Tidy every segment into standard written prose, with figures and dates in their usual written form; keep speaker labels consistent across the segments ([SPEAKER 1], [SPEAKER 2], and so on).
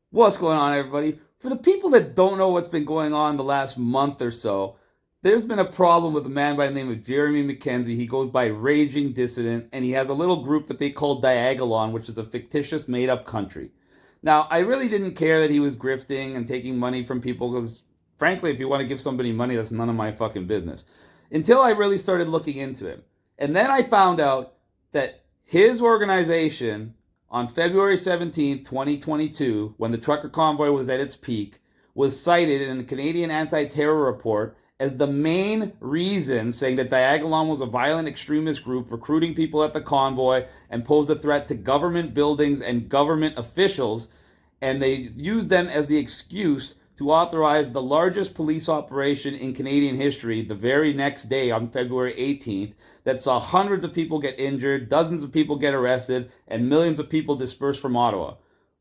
[SPEAKER 1] What's going on, everybody? For the people that don't know what's been going on the last month or so, there's been a problem with a man by the name of Jeremy Mackenzie. He goes by Raging Dissident, and he has a little group that they call Diagolon, which is a fictitious made up country. Now, I really didn't care that he was grifting and taking money from people because, frankly, if you want to give somebody money, that's none of my fucking business. Until I really started looking into him. And then I found out that his organization on February 17th, 2022, when the trucker convoy was at its peak, was cited in the Canadian Anti-Terror Report as the main reason, saying that Diagolon was a violent extremist group recruiting people at the convoy and posed a threat to government buildings and government officials, and they used them as the excuse to authorize the largest police operation in Canadian history the very next day on February 18th that saw hundreds of people get injured, dozens of people get arrested, and millions of people dispersed from Ottawa.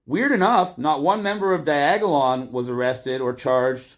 [SPEAKER 1] Weird enough, not one member of Diagolon was arrested or charged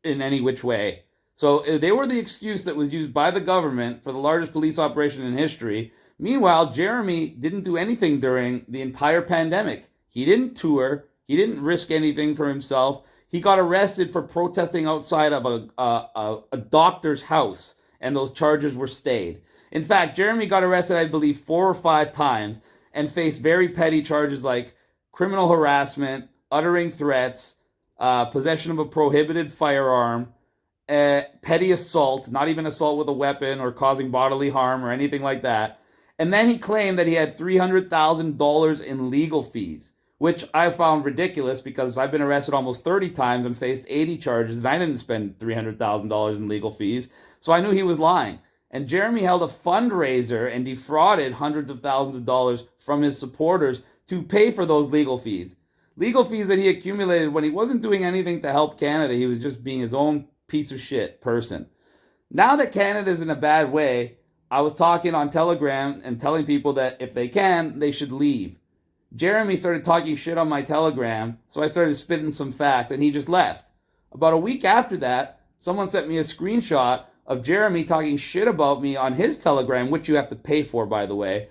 [SPEAKER 1] in any which way. So they were the excuse that was used by the government for the largest police operation in history. Meanwhile, Jeremy didn't do anything during the entire pandemic. He didn't tour. He didn't risk anything for himself. He got arrested for protesting outside of a doctor's house, and those charges were stayed. In fact, Jeremy got arrested, I believe, 4 or 5 times and faced very petty charges like criminal harassment, uttering threats, possession of a prohibited firearm, petty assault, not even assault with a weapon or causing bodily harm or anything like that. And then he claimed that he had $300,000 in legal fees, which I found ridiculous because I've been arrested almost 30 times and faced 80 charges, and I didn't spend $300,000 in legal fees. So I knew he was lying. And Jeremy held a fundraiser and defrauded hundreds of thousands of dollars from his supporters to pay for those legal fees. Legal fees that he accumulated when he wasn't doing anything to help Canada. He was just being his own piece of shit person. Now that Canada's in a bad way, I was talking on Telegram and telling people that if they can, they should leave. Jeremy started talking shit on my Telegram, so I started spitting some facts, and he just left. About a week after that, someone sent me a screenshot of Jeremy talking shit about me on his Telegram, which you have to pay for, by the way.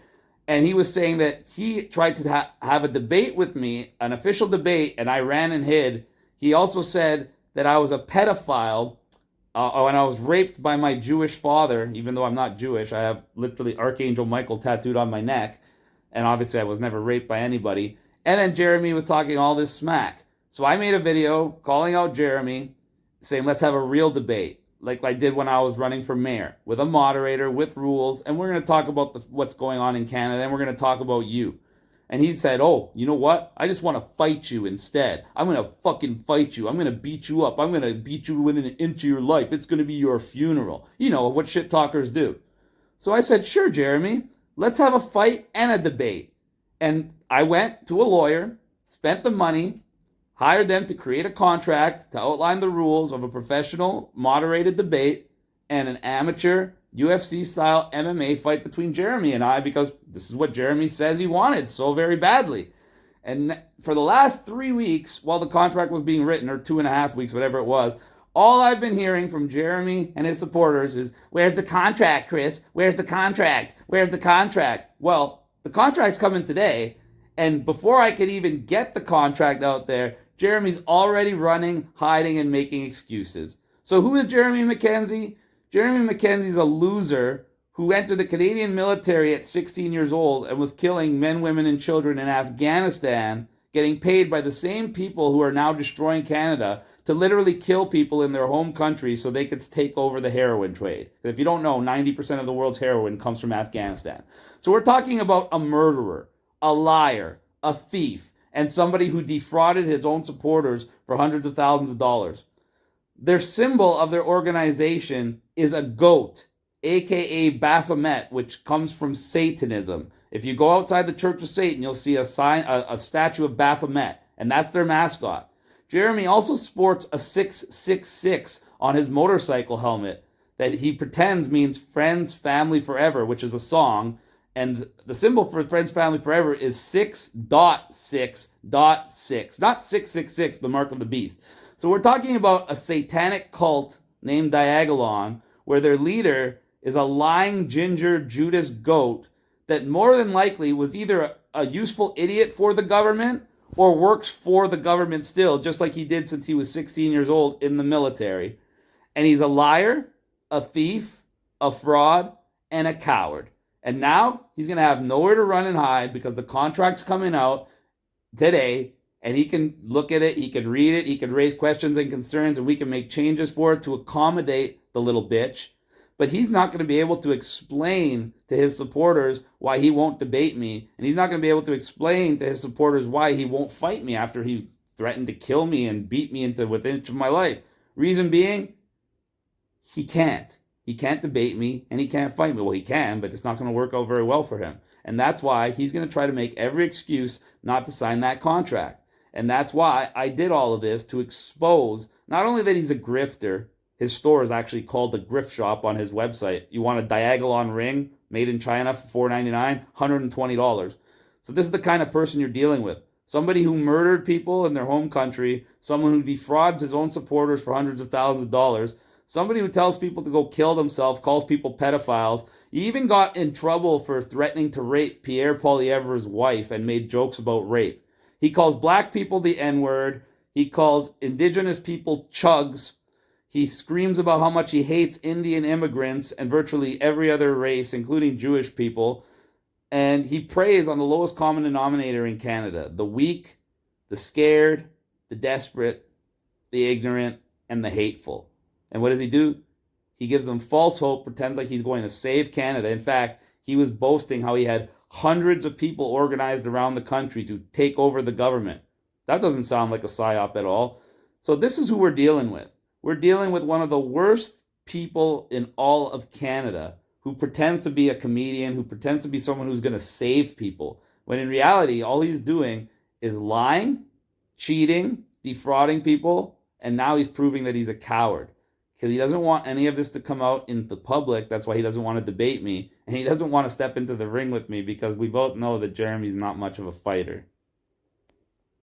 [SPEAKER 1] And he was saying that he tried to have a debate with me, an official debate, and I ran and hid. He also said that I was a pedophile and I was raped by my Jewish father, even though I'm not Jewish. I have literally Archangel Michael tattooed on my neck. And obviously I was never raped by anybody. And then Jeremy was talking all this smack. So I made a video calling out Jeremy, saying let's have a real debate, like I did when I was running for mayor, with a moderator, with rules, and we're going to talk about what's going on in Canada, and we're going to talk about you. And he said, oh, you know what? I just want to fight you instead. I'm going to fucking fight you. I'm going to beat you up. I'm going to beat you within an inch of your life. It's going to be your funeral. You know what shit talkers do. So I said, sure, Jeremy. Let's have a fight and a debate. And I went to a lawyer, spent the money, hired them to create a contract to outline the rules of a professional, moderated debate and an amateur UFC-style MMA fight between Jeremy and I, because this is what Jeremy says he wanted so very badly. And for the last 3 weeks, while the contract was being written, or 2.5 weeks, whatever it was, all I've been hearing from Jeremy and his supporters is, where's the contract, Chris? Where's the contract? Where's the contract? Well, the contract's coming today, and before I could even get the contract out there, Jeremy's already running, hiding, and making excuses. So who is Jeremy Mackenzie? Jeremy Mackenzie's a loser who entered the Canadian military at 16 years old and was killing men, women, and children in Afghanistan, getting paid by the same people who are now destroying Canada to literally kill people in their home country so they could take over the heroin trade. If you don't know, 90% of the world's heroin comes from Afghanistan. So we're talking about a murderer, a liar, a thief, and somebody who defrauded his own supporters for hundreds of thousands of dollars. Their symbol of their organization is a goat, aka Baphomet, which comes from Satanism. If you go outside the Church of Satan, you'll see a statue of Baphomet, and that's their mascot. Jeremy also sports a 666 on his motorcycle helmet that he pretends means Friends, Family, Forever, which is a song. And the symbol for Friends, Family, Forever is 6.6.6, not 666, the mark of the beast. So we're talking about a satanic cult named Diagolon, where their leader is a lying ginger Judas goat that more than likely was either a useful idiot for the government or works for the government still, just like he did since he was 16 years old in the military. And he's a liar, a thief, a fraud, and a coward. And now he's going to have nowhere to run and hide because the contract's coming out today, and he can look at it, he can read it, he can raise questions and concerns, and we can make changes for it to accommodate the little bitch. But he's not going to be able to explain to his supporters why he won't debate me, and he's not going to be able to explain to his supporters why he won't fight me after he threatened to kill me and beat me into within an inch of my life. Reason being, he can't. He can't debate me, and he can't fight me. Well, he can, but it's not going to work out very well for him. And that's why he's going to try to make every excuse not to sign that contract. And that's why I did all of this, to expose not only that he's a grifter. His store is actually called the Grift Shop on his website. You want a Diagolon ring made in China for $4.99, $120. So this is the kind of person you're dealing with. Somebody who murdered people in their home country, someone who defrauds his own supporters for hundreds of thousands of dollars, somebody who tells people to go kill themselves, calls people pedophiles. He even got in trouble for threatening to rape Pierre Poilievre's wife and made jokes about rape. He calls black people the N-word. He calls indigenous people chugs. He screams about how much he hates Indian immigrants and virtually every other race, including Jewish people. And he preys on the lowest common denominator in Canada: the weak, the scared, the desperate, the ignorant, and the hateful. And what does he do? He gives them false hope, pretends like he's going to save Canada. In fact, he was boasting how he had hundreds of people organized around the country to take over the government. That doesn't sound like a psyop at all. So this is who we're dealing with. We're dealing with one of the worst people in all of Canada, who pretends to be a comedian, who pretends to be someone who's going to save people, when in reality, all he's doing is lying, cheating, defrauding people, and now he's proving that he's a coward. Because he doesn't want any of this to come out in the public. That's why he doesn't want to debate me. And he doesn't want to step into the ring with me, because we both know that Jeremy's not much of a fighter.